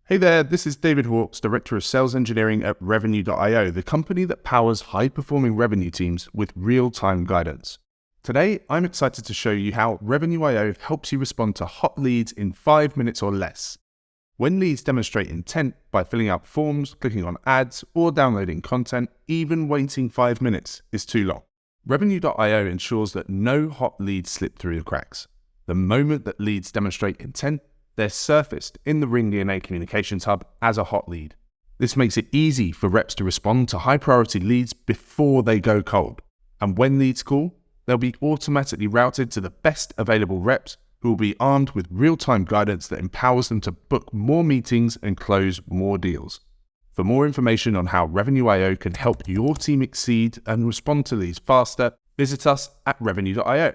Hey there, this is David Hawkes, Director of Sales Engineering at Revenue.io, the company that powers high-performing revenue teams with real-time guidance. Today, I'm excited to show you how Revenue.io helps you respond to hot leads in 5 minutes or less. When leads demonstrate intent by filling out forms, clicking on ads, or downloading content, even waiting 5 minutes is too long. Revenue.io ensures that no hot leads slip through the cracks. The moment that leads demonstrate intent, they're surfaced in the RingDNA Communications Hub as a hot lead. This makes it easy for reps to respond to high-priority leads before they go cold. And when leads call, they'll be automatically routed to the best available reps who will be armed with real-time guidance that empowers them to book more meetings and close more deals. For more information on how Revenue.io can help your team exceed and respond to leads faster, visit us at Revenue.io.